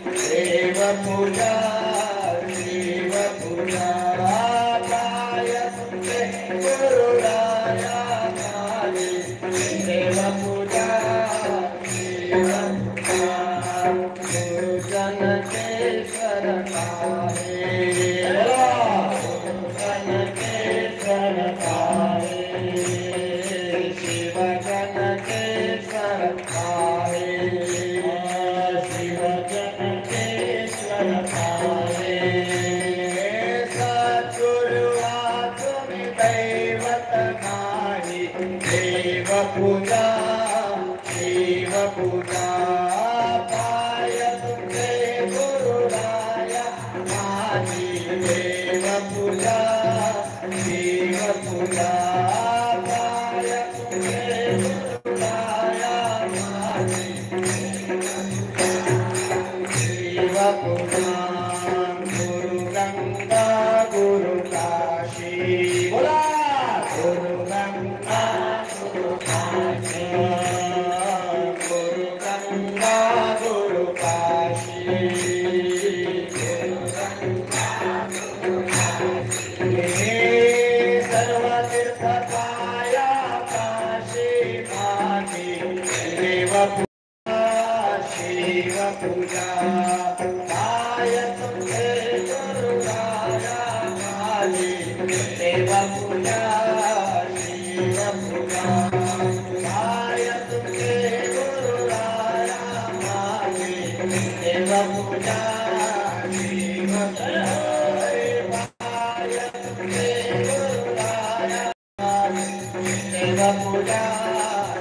देव पूजा शिव पूजा पाय तुमचे गुरुराया माझे देव पूजा शिव पूजा गुरुजन के शरण पाए गुरुजन के शरण पाए शिवजन के शरण पाए शिवजन के शरण पाए सद्गुरु तुम्हें दैवत नाही देव पूजा शिव पूजा पाय तुमचे गुरुराया माझी देव पूजा शिव पूजा पाय तुमचे गुरुराया माझी शिव पूजा गुरु गंगा गुरु काशी बोला गुरु गंगा गुरु काशी गुरु गंगा गुरु काशी गुरु गंगा गुरु काशी सर्व तीर्थ पाया काशी माती देव पूजा शिव पूजा पाय तुमचे गुरुराया माझी देव पूजा शिव पूजा पाय तुमचे गुरुराया माझी देव पूजा शिव पूजा पाय तुमचे गुरुराया देव पूजा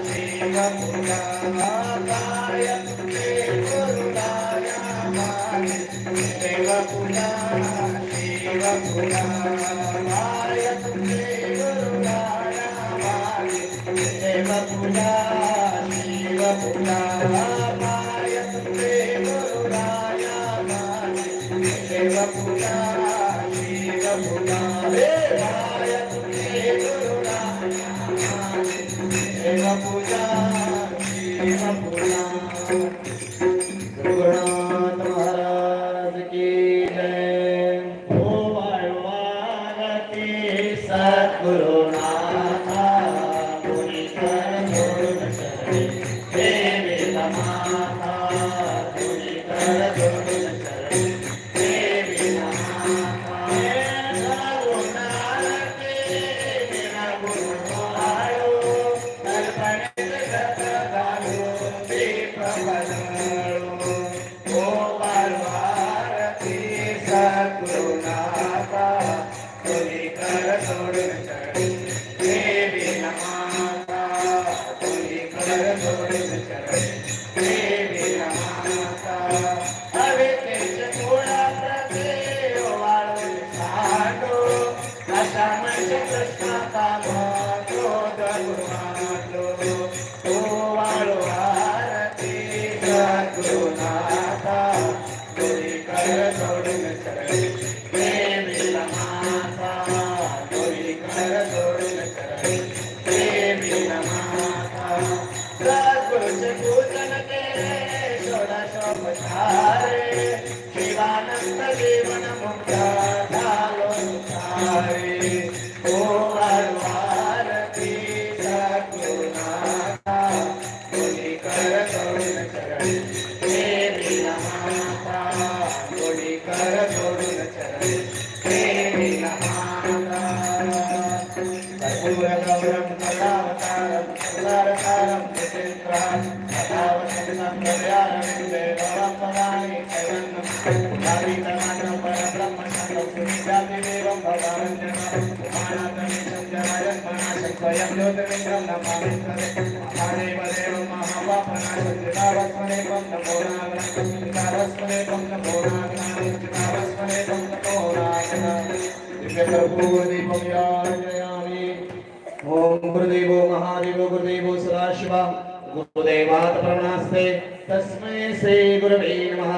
शिव पूजा पाय तुमचे गुरुराया माझी देव पूजा शिव पूजा पाय तुमचे गुरुराया माझी देव पूजा शिव पूजा पाय तुमचे गुरुराया माझी देव पूजा शिव पूजा पाय तुमचे गुरुराया माझी देव पूजा शिव पूजा गुरुनाथ महाराज की जय ओ वाळवारती सद्गुरुनाथा कोणी कर जोडून शरणे देवी माता कोणी कर जोडून शरणे देवी माता गुरुनारती बिना गुरु आयो कल्पने जगत गालो दीप बदलो ओ वाळवारती सद्गुरुनाथा कोणी कर जोडून शरणे देवी माता कोणी कर जोडून शरणे देवी माता हवे तेज थोडा प्रते वाळून सांडो अशा म्हणजे कृष्णाचा मातो दगुमातो ओ वाळवारती सद्गुरुनाथा कोणी कर जोडून शरणे देवी माता कोणी कर जोडून शरणे देवी माता सद्गुरुचे पूजन केले षोडशोपचारे शिवानंद जीवन मुक्त झालो सुखारे ओ वाळवारती सद्गुरुनाथा कोणी कर जोडून शरणे देवी माता कोणी कर जोडून शरणे देवी माता कर्पूरगौरं कलावतारं सुंदरकारं विचित्रं कथावचनं कल्याणं देवं पदानि कैवन्नं भावितमानं परब्रह्मशान्तं सुनिजातिदेवं भगवन्तं उमानाथमीशं जनायं मनाशं स्वयं ज्योतिर्लिङ्गं नमामि महादेव देवं महापापनाशं चितावस्मदेवं नमो नारायणं चितावस्मदेवं नमो नारायणं चितावस्मदेवं नमो नारायणं दिव्यकर्पूरदीपं याजयामि ओम गुरुदेवो महादेवो गुरुदेवो सदाशिवा गुरुदेवात् प्रणस्ते तस्मै श्री गुरवे नमः।